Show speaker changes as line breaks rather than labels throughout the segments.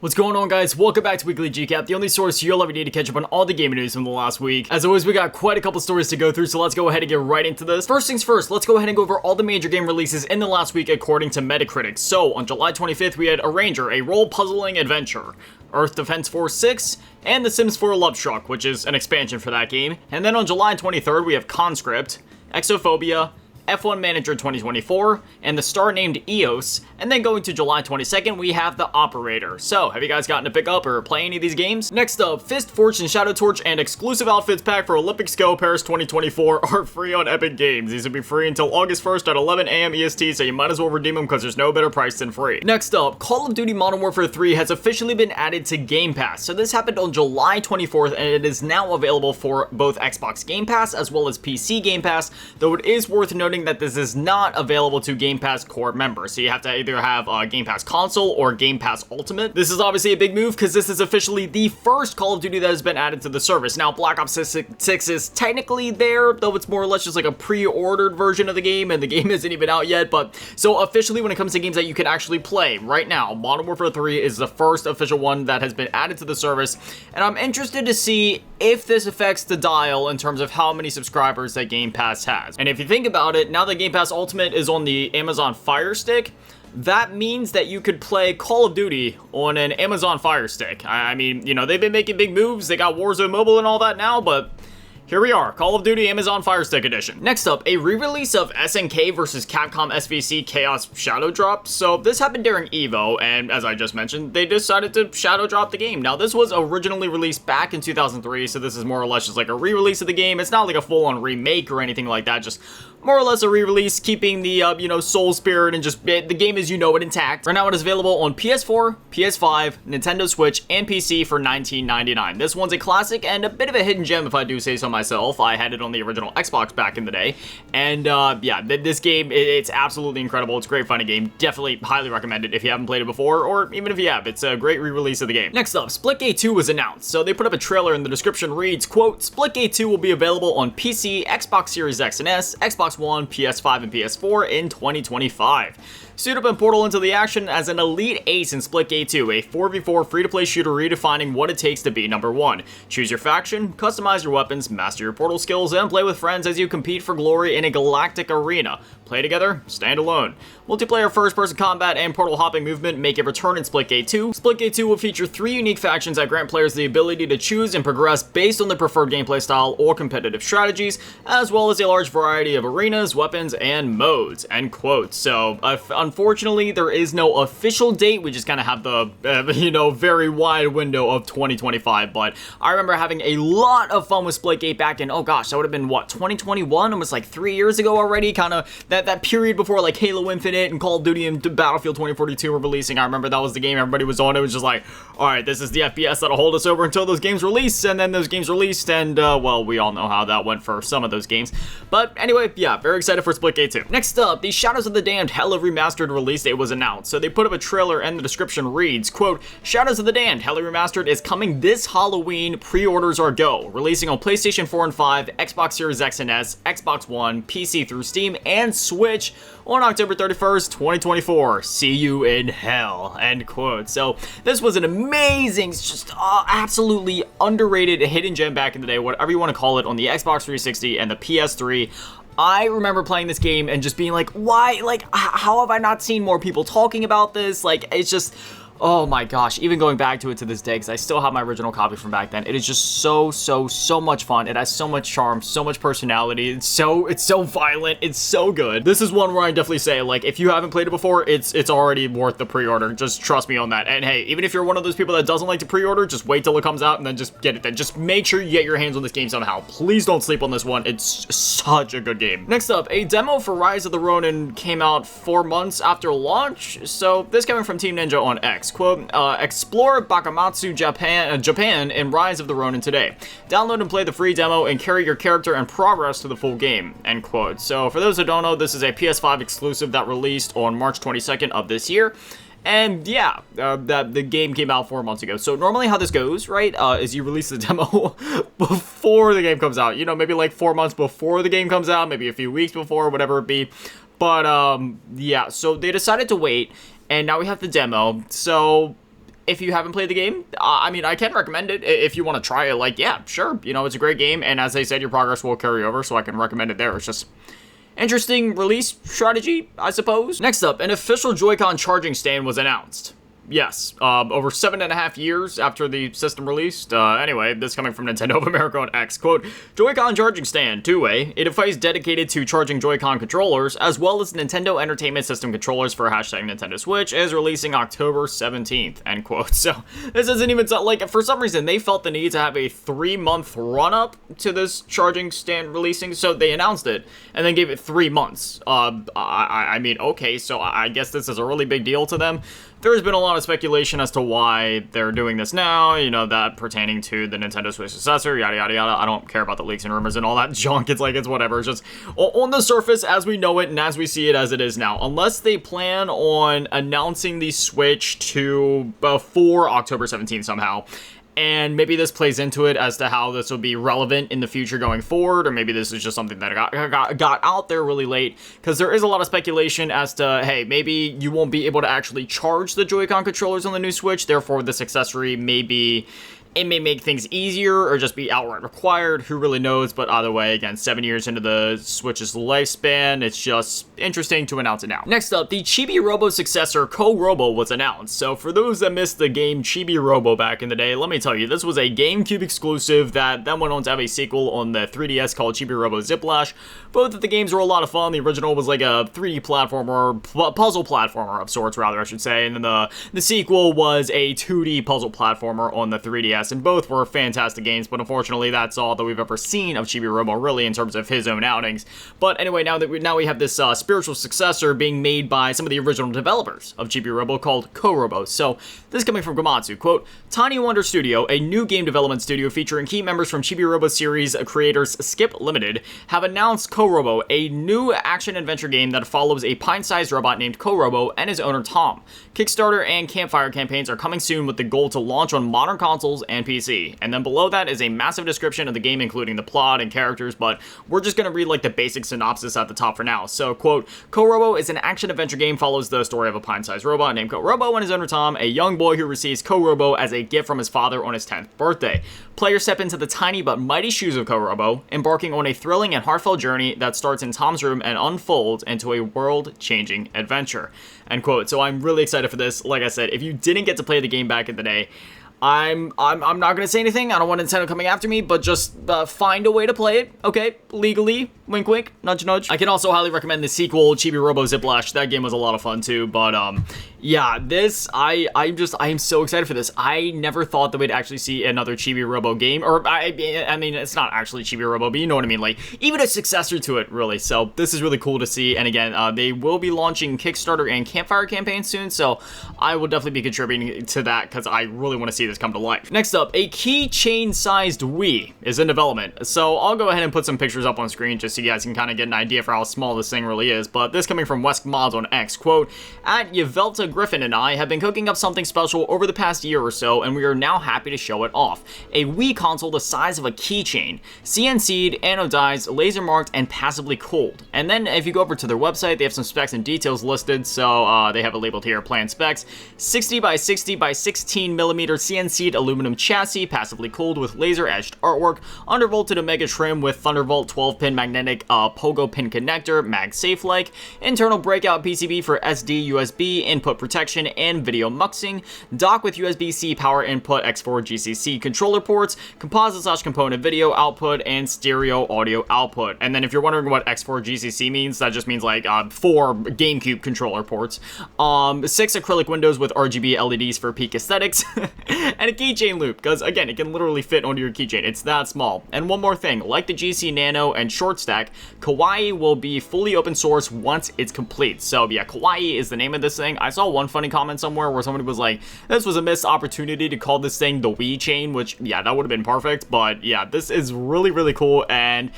What's going on, guys? Welcome back to Weekly GCap, the only source you'll ever need to catch up on all the gaming news from the last week. As always, we got quite a couple stories to go through, so let's go ahead and get right into this. First things first, let's go ahead and go over all the major game releases in the last week according to Metacritic. So, on July 25th, we had Arranger, a role-puzzling adventure, Earth Defense Force 6, and The Sims 4 Love Struck, which is an expansion for that game. And then on July 23rd, we have Conscript, Exophobia, F1 Manager 2024, and the star named EOS, and then going to July 22nd, we have The Operator. So, have you guys gotten to pick up or play any of these games? Next up, Fist, Fortune, Shadow Torch, and exclusive outfits pack for Olympics Go Paris 2024 are free on Epic Games. These will be free until August 1st at 11 a.m. EST, so you might as well redeem them because there's no better price than free. Next up, Call of Duty Modern Warfare 3 has officially been added to Game Pass. So this happened on July 24th, and it is now available for both Xbox Game Pass as well as PC Game Pass, though it is worth noting that this is not available to Game Pass core members, so you have to either have Game Pass Console or Game Pass Ultimate. This is obviously a big move because this is officially the first Call of Duty that has been added to the service. Now, Black Ops 6 is technically there, though it's more or less just like a pre-ordered version of the game, and the game isn't even out yet, but so officially when it comes to games that you can actually play right now, Modern Warfare 3 is the first official one that has been added to the service, and I'm interested to see if this affects the dial in terms of how many subscribers that Game Pass has. And if you think about it, now that Game Pass Ultimate is on the Amazon Fire Stick, that means that you could play Call of Duty on an Amazon Fire Stick. I mean, you know, they've been making big moves, they got Warzone Mobile and all that now, but here we are, Call of Duty Amazon Fire Stick Edition. Next up, a re-release of SNK vs. Capcom SVC Chaos Shadow Drop. So this happened during EVO, and as I just mentioned, they decided to shadow drop the game. Now, this was originally released back in 2003, so this is more or less just like a re-release of the game. It's not like a full-on remake or anything like that, just more or less a re-release, keeping the, soul spirit and just the game as you know it intact. Right now, it is available on PS4, PS5, Nintendo Switch, and PC for $19.99. This one's a classic and a bit of a hidden gem, if I do say so myself. I had it on the original Xbox back in the day, and yeah, this game, it's absolutely incredible. It's a great fun game. Definitely highly recommend it if you haven't played it before, or even if you have. It's a great re-release of the game. Next up, Splitgate 2 was announced. So they put up a trailer, and the description reads, quote, Splitgate 2 will be available on PC, Xbox Series X and S, Xbox One, PS5, and PS4 in 2025. Suit up and portal into the action as an elite ace in Splitgate 2, a 4v4 free-to-play shooter redefining what it takes to be number one. Choose your faction, customize your weapons, master your portal skills, and play with friends as you compete for glory in a galactic arena. Play together, stand alone. Multiplayer first-person combat and portal hopping movement make a return in Splitgate 2. Splitgate 2 will feature 3 unique factions that grant players the ability to choose and progress based on their preferred gameplay style or competitive strategies, as well as a large variety of arenas, weapons, and modes. End quote. So, unfortunately, there is no official date. We just kind of have the, very wide window of 2025. But I remember having a lot of fun with Splitgate back in, oh gosh, that would have been, what, 2021? Almost like 3 years ago already? Kind of that period before, like, Halo Infinite and Call of Duty and Battlefield 2042 were releasing. I remember that was the game everybody was on. It was just like, alright, this is the FPS that'll hold us over until those games release. And then those games released, and, well, we all know how that went for some of those games. But anyway, yeah, very excited for Splitgate 2. Next up, the Shadows of the Damned Hella Remastered release date was announced. So they put up a trailer, and the description reads, quote, Shadows of the Damned Hella Remastered is coming this Halloween. Pre-orders are go. Releasing on PlayStation 4 and 5, Xbox Series X and S, Xbox One, PC through Steam, and Switch on October 31st, 2024. See you in hell. End quote. So this was an amazing, just absolutely underrated hidden gem back in the day, whatever you want to call it, on the Xbox 360 and the PS3. I remember playing this game and just being like, why, like, how have I not seen more people talking about this? Like, it's just, oh my gosh, even going back to it to this day, because I still have my original copy from back then. It is just so much fun. It has so much charm, so much personality. It's so violent. It's so good. This is one where I definitely say, like, if you haven't played it before, it's already worth the pre-order. Just trust me on that. And hey, even if you're one of those people that doesn't like to pre-order, just wait till it comes out and then just get it then. Just make sure you get your hands on this game somehow. Please don't sleep on this one. It's such a good game. Next up, a demo for Rise of the Rōnin came out 4 months after launch. So this coming from Team Ninja on X. Quote, explore Bakamatsu, Japan in Rise of the Rōnin today. Download and play the free demo and carry your character and progress to the full game. End quote. So for those who don't know, this is a PS5 exclusive that released on March 22nd of this year. And yeah, the game came out 4 months ago. So normally how this goes, right, is you release the demo before the game comes out. You know, maybe like 4 months before the game comes out, maybe a few weeks before, whatever it be. But yeah, so they decided to wait, and now we have the demo. So if you haven't played the game, I mean, I can recommend it if you want to try it. Like, yeah, sure, you know, it's a great game, and as they said, your progress will carry over, so I can recommend it there. It's just interesting release strategy, I suppose. Next up, an official Joy-Con charging stand was announced. Yes, over 7.5 years after the system released. Anyway, this coming from Nintendo of America on X. Quote, Joy-Con charging stand, two-way, a device dedicated to charging Joy-Con controllers, as well as Nintendo Entertainment System controllers for hashtag Nintendo Switch, is releasing October 17th, end quote. So, this isn't even, like, for some reason, they felt the need to have a 3-month run-up to this charging stand releasing, so they announced it, and then gave it 3 months. I mean, okay, so I guess this is a really big deal to them. There's been a lot of speculation as to why they're doing this now, you know, that pertaining to the Nintendo Switch successor, yada, yada, yada. I don't care about the leaks and rumors and all that junk. It's like, it's whatever. It's just on the surface as we know it and as we see it as it is now. Unless they plan on announcing the Switch to before October 17th somehow. And maybe this plays into it as to how this will be relevant in the future going forward, or maybe this is just something that got out there really late, because there is a lot of speculation as to, hey, maybe you won't be able to actually charge the Joy-Con controllers on the new Switch, therefore this accessory it may make things easier or just be outright required, who really knows, but either way, again, 7 years into the Switch's lifespan, it's just interesting to announce it now. Next up, the Chibi-Robo successor, koROBO, was announced. So for those that missed the game Chibi-Robo back in the day, let me tell you, this was a GameCube exclusive that then went on to have a sequel on the 3DS called Chibi-Robo Ziplash. Both of the games were a lot of fun. The original was like a 3D platformer, puzzle platformer of sorts, rather, I should say, and then the sequel was a 2D puzzle platformer on the 3DS. And both were fantastic games, but unfortunately that's all that we've ever seen of Chibi-Robo really in terms of his own outings. But anyway, now we have this spiritual successor being made by some of the original developers of Chibi-Robo called koROBO. So this is coming from Gamatsu, quote, Tiny Wonder Studio, a new game development studio featuring key members from Chibi-Robo series creators Skip Limited, have announced koROBO, a new action-adventure game that follows a pint-sized robot named koROBO and his owner Tom. Kickstarter and Campfire campaigns are coming soon with the goal to launch on modern consoles and PC. And then below that is a massive description of the game, including the plot and characters, but we're just going to read like the basic synopsis at the top for now. So, quote, koROBO is an action-adventure game, follows the story of a pint-sized robot named koROBO and his owner Tom, a young boy who receives koROBO as a gift from his father on his 10th birthday. Players step into the tiny but mighty shoes of koROBO, embarking on a thrilling and heartfelt journey that starts in Tom's room and unfolds into a world-changing adventure, end quote. So I'm really excited for this. Like I said, if you didn't get to play the game back in the day, I'm not gonna say anything. I don't want Nintendo coming after me, but just find a way to play it, okay? Legally, wink wink, nudge nudge. I can also highly recommend the sequel, Chibi-Robo Ziplash. That game was a lot of fun too, but yeah, this, I am so excited for this. I never thought that we'd actually see another Chibi-Robo game, or I mean, it's not actually Chibi-Robo, but you know what I mean, like, even a successor to it, really. So this is really cool to see, and again, they will be launching Kickstarter and Campfire campaigns soon, so I will definitely be contributing to that, because I really want to see this come to life. Next up, a keychain-sized Wii is in development, so I'll go ahead and put some pictures up on screen just so you guys can kind of get an idea for how small this thing really is, but this coming from West Mods on X, quote, at Yvelta Griffin and I have been cooking up something special over the past year or so, and we are now happy to show it off. A Wii console the size of a keychain, CNC'd, anodized, laser marked, and passively cooled. And then if you go over to their website, they have some specs and details listed, so they have it labeled here, planned specs, 60 by 60 by 16 millimeter CNC'd aluminum chassis, passively cooled with laser etched artwork, undervolted Omega trim with Thunderbolt 12-pin magnetic pogo pin connector, MagSafe-like, internal breakout PCB for SD, USB, input protection, and video muxing, dock with USB-C power input, X4 GCC controller ports, composite/component video output, and stereo audio output. And then if you're wondering what X4 GCC means, that just means like 4 GameCube controller ports, 6 acrylic windows with RGB LEDs for peak aesthetics, and a keychain loop, because again, it can literally fit onto your keychain. It's that small. And one more thing, like the GC Nano and Short Stack, Kawaii will be fully open source once it's complete. So yeah, Kawaii is the name of this thing. I saw one funny comment somewhere where somebody was like, this was a missed opportunity to call this thing the Wii chain, which yeah, that would have been perfect, but yeah, this is really, really cool, and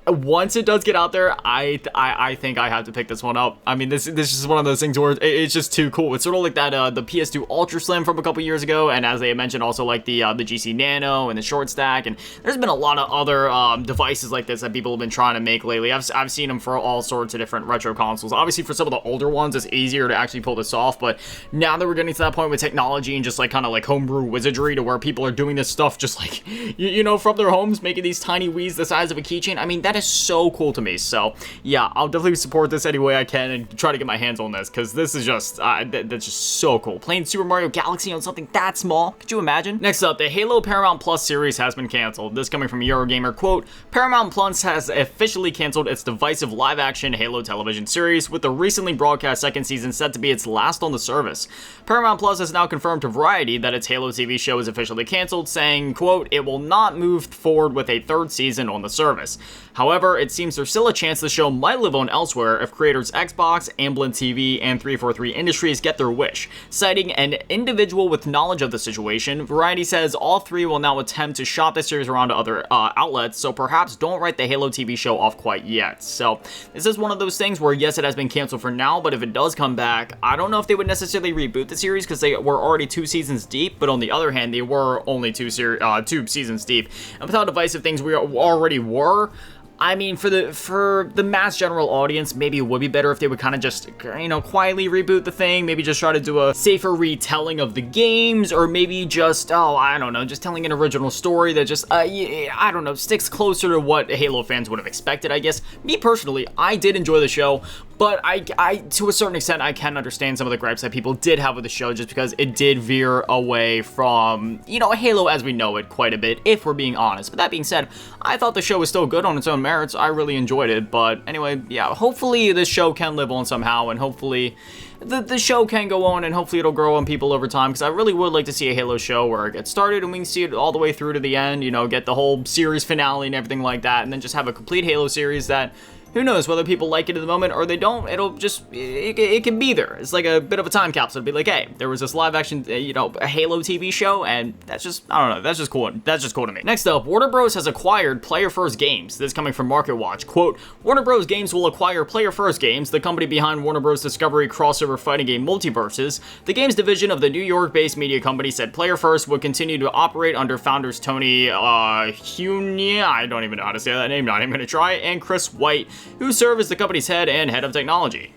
once it does get out there, I think I have to pick this one up. I mean, this is one of those things where it's just too cool. It's sort of like that the PS2 Ultra Slim from a couple years ago, and as they mentioned, also like the GC Nano and the Short Stack, and there's been a lot of other devices like this that people have been trying to make lately. I've seen them for all sorts of different retro consoles. Obviously, for some of the older ones, it's easier to actually pull this off, but now that we're getting to that point with technology and just like kind of like homebrew wizardry to where people are doing this stuff just like, you know, from their homes, making these tiny Wiis the size of a keychain. I mean, that is so cool to me. So yeah, I'll definitely support this any way I can and try to get my hands on this, because this is just that's just so cool. Playing Super Mario Galaxy on something that small, could you imagine? Next up, the Halo Paramount Plus series has been canceled. This coming from Eurogamer, quote, Paramount Plus has officially canceled its divisive live-action Halo television series, with the recently broadcast second season set to be its last on the service. Paramount Plus has now confirmed to Variety that its Halo TV show is officially canceled, saying, quote, it will not move forward with a third season on the service. However, it seems there's still a chance the show might live on elsewhere if creators Xbox, Amblin TV, and 343 Industries get their wish. Citing an individual with knowledge of the situation, Variety says all three will now attempt to shop the series around to other outlets, so perhaps don't write the Halo TV show off quite yet. So this is one of those things where, yes, it has been canceled for now, but if it does come back, I don't know if they would necessarily reboot the series because they were already 2 seasons deep, but on the other hand, they were only 2 seasons deep. And with how divisive things we already were, I mean, for the mass general audience, maybe it would be better if they would kind of just, you know, quietly reboot the thing, maybe just try to do a safer retelling of the games, or maybe just, I don't know, just telling an original story that just, I don't know, sticks closer to what Halo fans would have expected, I guess. Me personally, I did enjoy the show, but I to a certain extent, I can understand some of the gripes that people did have with the show, just because it did veer away from, you know, Halo as we know it quite a bit, if we're being honest. But that being said, I thought the show was still good on its own merits. I really enjoyed it, but anyway, yeah, hopefully this show can live on somehow, and hopefully the show can go on, and hopefully it'll grow on people over time, because I really would like to see a Halo show where it gets started and we can see it all the way through to the end, you know, get the whole series finale and everything like that, and then just have a complete Halo series that, who knows, whether people like it at the moment or they don't, it'll just, it can be there. It's like a bit of a time capsule. It'll be like, hey, there was this live action, you know, a Halo TV show, and that's just, I don't know, that's just cool. That's just cool to me. Next up, Warner Bros. Has acquired Player First Games. This coming from Market Watch. Quote, Warner Bros. Games will acquire Player First Games, the company behind Warner Bros. Discovery crossover fighting game Multiverses. The games division of the New York-based media company said Player First would continue to operate under founders Tony Hunia, I don't even know how to say that name, not even going to try, and Chris White, who serve as the company's head and head of technology.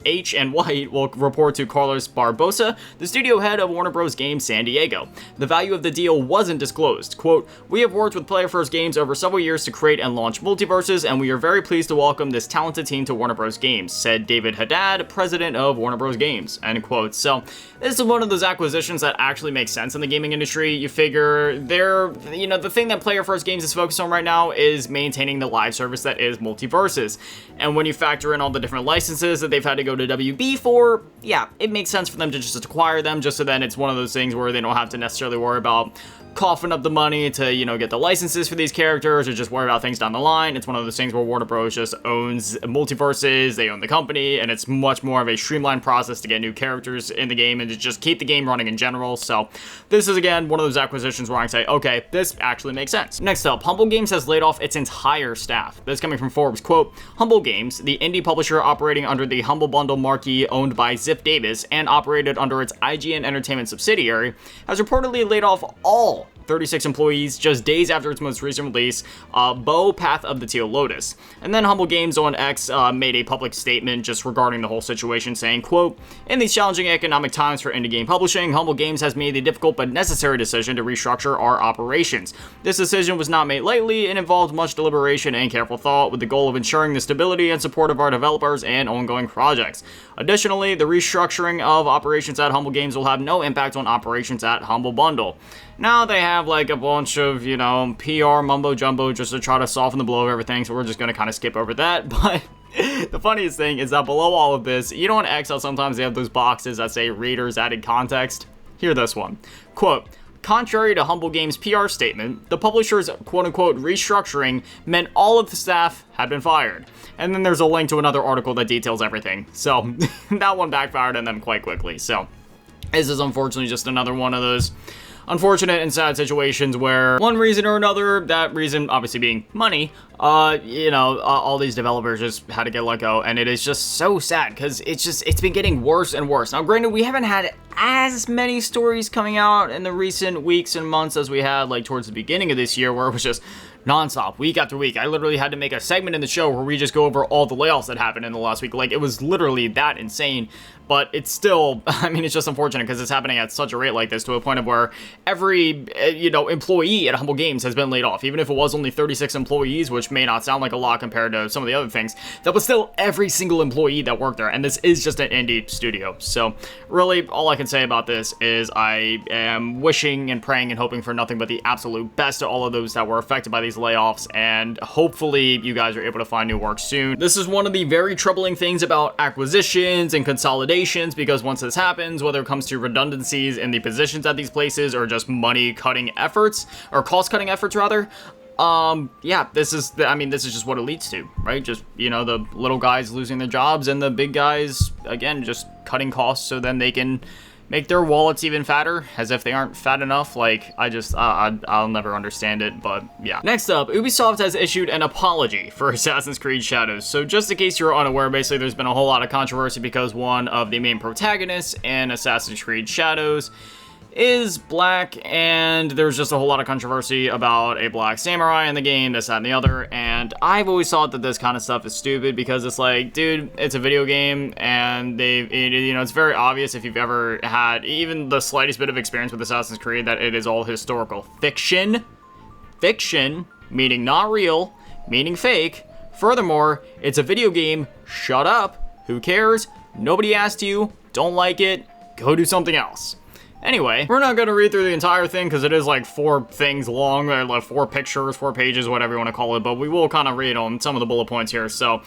H and White will report to Carlos Barbosa, the studio head of Warner Bros. Games San Diego. The value of the deal wasn't disclosed. Quote, we have worked with Player First Games over several years to create and launch Multiverses, and we are very pleased to welcome this talented team to Warner Bros. Games, said David Haddad, president of Warner Bros. Games, end quote. So this is one of those acquisitions that actually makes sense in the gaming industry. You figure you know, the thing that Player First Games is focused on right now is maintaining the live service that is Multiverses. And when you factor in all the different licenses that they've had to go to WB for, yeah, it makes sense for them to just acquire them, just so then it's one of those things where they don't have to necessarily worry about coughing up the money to, you know, get the licenses for these characters, or just worry about things down the line. It's one of those things where Warner Bros. Just owns Multiverses, they own the company, and it's much more of a streamlined process to get new characters in the game and to just keep the game running in general. So this is, again, one of those acquisitions where I can say, okay, this actually makes sense. Next up, Humble Games has laid off its entire staff. This coming from Forbes, quote, Humble Games, the indie publisher operating under the Humble Bundle marquee owned by Ziff Davis and operated under its IGN Entertainment subsidiary, has reportedly laid off all 36 employees just days after its most recent release, Bo Path of the Teal Lotus. And then Humble Games on X made a public statement just regarding the whole situation, saying, quote, in these challenging economic times for indie game publishing, Humble Games has made the difficult but necessary decision to restructure our operations. This decision was not made lightly and involved much deliberation and careful thought, with the goal of ensuring the stability and support of our developers and ongoing projects. Additionally, the restructuring of operations at Humble Games will have no impact on operations at Humble Bundle. Now they have like a bunch of, you know, PR mumbo jumbo just to try to soften the blow of everything, so we're just going to kind of skip over that. But the funniest thing is that below all of this, you know, on Excel sometimes they have those boxes that say readers added context. Hear this one. Quote, contrary to Humble Games' PR statement, the publisher's quote-unquote restructuring meant all of the staff had been fired. And then there's a link to another article that details everything. So that one backfired on them quite quickly. So this is unfortunately just another one of those unfortunate and sad situations where one reason or another, that reason obviously being money, all these developers just had to get let go, and it is just so sad because it's been getting worse and worse. Now, granted, we haven't had as many stories coming out in the recent weeks and months as we had like towards the beginning of this year, where it was just nonstop, week after week. I literally had to make a segment in the show where we just go over all the layoffs that happened in the last week. Like, it was literally that insane. But it's still, I mean, it's just unfortunate because it's happening at such a rate like this, to a point of where every, employee at Humble Games has been laid off. Even if it was only 36 employees, which may not sound like a lot compared to some of the other things, that was still every single employee that worked there. And this is just an indie studio. So really, all I can say about this is I am wishing and praying and hoping for nothing but the absolute best to all of those that were affected by these layoffs. And hopefully you guys are able to find new work soon. This is one of the very troubling things about acquisitions and consolidation, because once this happens, whether it comes to redundancies in the positions at these places or just money cutting efforts, or cost cutting efforts rather, this is just what it leads to, right? Just, the little guys losing their jobs and the big guys, again, just cutting costs so then they can make their wallets even fatter, as if they aren't fat enough. Like, I'll never understand it, but yeah. Next up, Ubisoft has issued an apology for Assassin's Creed Shadows. So just in case you're unaware, basically there's been a whole lot of controversy because one of the main protagonists in Assassin's Creed Shadows is black, and there's just a whole lot of controversy about a black samurai in the game, this, that, and the other, and I've always thought that this kind of stuff is stupid because it's like, dude, it's a video game, and it's very obvious if you've ever had even the slightest bit of experience with Assassin's Creed that it is all historical fiction. Fiction, meaning not real, meaning fake. Furthermore, it's a video game, shut up, who cares, nobody asked you, don't like it, go do something else. Anyway, we're not going to read through the entire thing because it is like 4 things long, or like 4 pictures, 4 pages, whatever you want to call it, but we will kind of read on some of the bullet points here. So,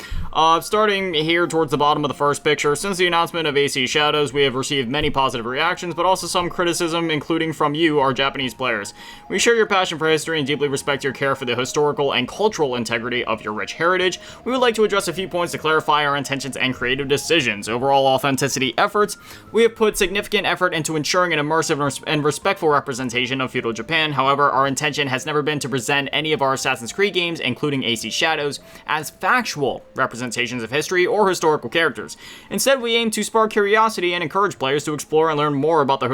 starting here towards the bottom of the first picture, since the announcement of AC Shadows, we have received many positive reactions, but also some criticism, including from you, our Japanese players. We share your passion for history and deeply respect your care for the historical and cultural integrity of your rich heritage. We would like to address a few points to clarify our intentions and creative decisions. Overall authenticity efforts, we have put significant effort into ensuring an immersive and respectful representation of feudal Japan. However, our intention has never been to present any of our Assassin's Creed games, including AC Shadows, as factual representations of history or historical characters. Instead, we aim to spark curiosity and encourage players to explore and learn more about the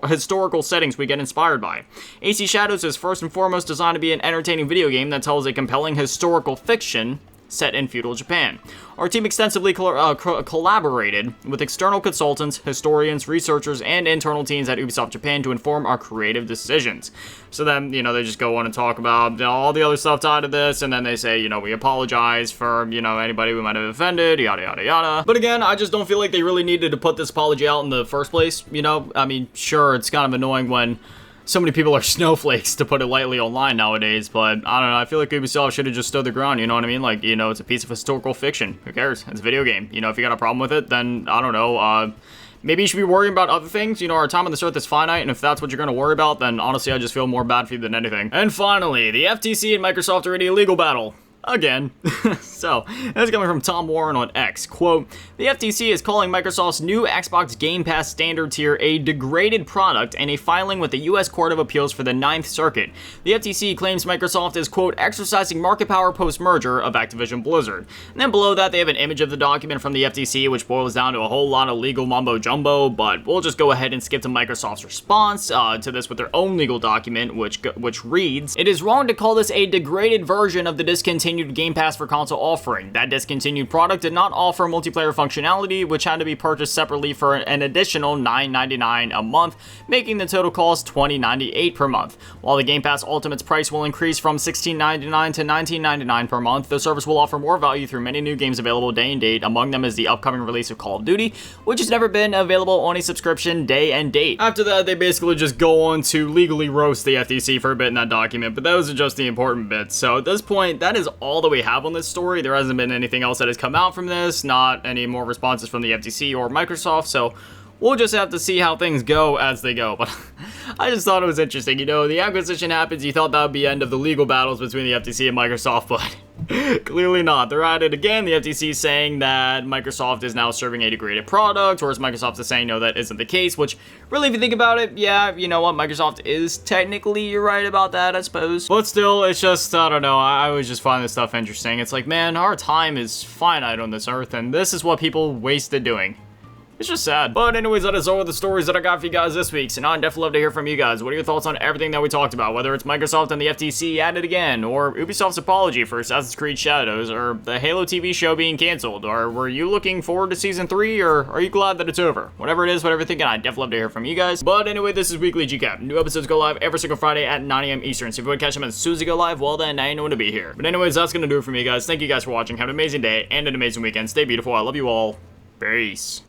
historical settings we get inspired by. AC Shadows is first and foremost designed to be an entertaining video game that tells a compelling historical fiction set in feudal Japan. Our team extensively collaborated with external consultants, historians, researchers, and internal teams at Ubisoft Japan to inform our creative decisions. So then, they just go on and talk about all the other stuff tied to this, and then they say, we apologize for, anybody we might have offended, yada, yada, yada. But again, I just don't feel like they really needed to put this apology out in the first place, I mean, sure, it's kind of annoying when so many people are snowflakes, to put it lightly, online nowadays, but I don't know, I feel like Ubisoft should have just stood their ground, you know what I mean? Like, it's a piece of historical fiction. Who cares? It's a video game. If you got a problem with it, then, I don't know, maybe you should be worrying about other things. Our time on this earth is finite, and if that's what you're going to worry about, then honestly, I just feel more bad for you than anything. And finally, the FTC and Microsoft are in a legal battle. Again. So, that's coming from Tom Warren on X. Quote, the FTC is calling Microsoft's new Xbox Game Pass standard tier a degraded product in a filing with the U.S. Court of Appeals for the Ninth Circuit. The FTC claims Microsoft is, quote, exercising market power post-merger of Activision Blizzard. And then below that, they have an image of the document from the FTC, which boils down to a whole lot of legal mumbo-jumbo, but we'll just go ahead and skip to Microsoft's response to this with their own legal document, which reads, it is wrong to call this a degraded version of the discontinued Game Pass for console offering. That discontinued product did not offer multiplayer functionality, which had to be purchased separately for an additional $9.99 a month, making the total cost $20.98 per month. While the Game Pass Ultimate's price will increase from $16.99 to $19.99 per month, the service will offer more value through many new games available day and date. Among them is the upcoming release of Call of Duty, which has never been available on a subscription day and date. After that, they basically just go on to legally roast the FTC for a bit in that document, but those are just the important bits. So at this point, that is all that we have on this story. There hasn't been anything else that has come out from this, not any more responses from the FTC or Microsoft, so we'll just have to see how things go as they go. But I just thought it was interesting. The acquisition happens, you thought that would be the end of the legal battles between the FTC and Microsoft, but Clearly not. They're at it again. The FTC saying that Microsoft is now serving a degraded product, whereas Microsoft is saying no, that isn't the case, which really, if you think about it, yeah, you know what, Microsoft is technically right about that, I suppose. But still, it's just, I don't know, I always just find this stuff interesting. It's like, man, our time is finite on this earth, and this is what people wasted doing. It's just sad. But anyways, that is all of the stories that I got for you guys this week. So now I'd definitely love to hear from you guys. What are your thoughts on everything that we talked about? Whether it's Microsoft and the FTC at it again, or Ubisoft's apology for Assassin's Creed Shadows, or the Halo TV show being canceled, or were you looking forward to Season 3, or are you glad that it's over? Whatever it is, whatever you're thinking, I'd definitely love to hear from you guys. But anyway, this is Weekly GCap. New episodes go live every single Friday at 9 a.m. Eastern. So if you want to catch them as soon as they go live, well then, now you know when to be here. But anyways, that's going to do it for me, guys. Thank you guys for watching. Have an amazing day and an amazing weekend. Stay beautiful. I love you all. Peace.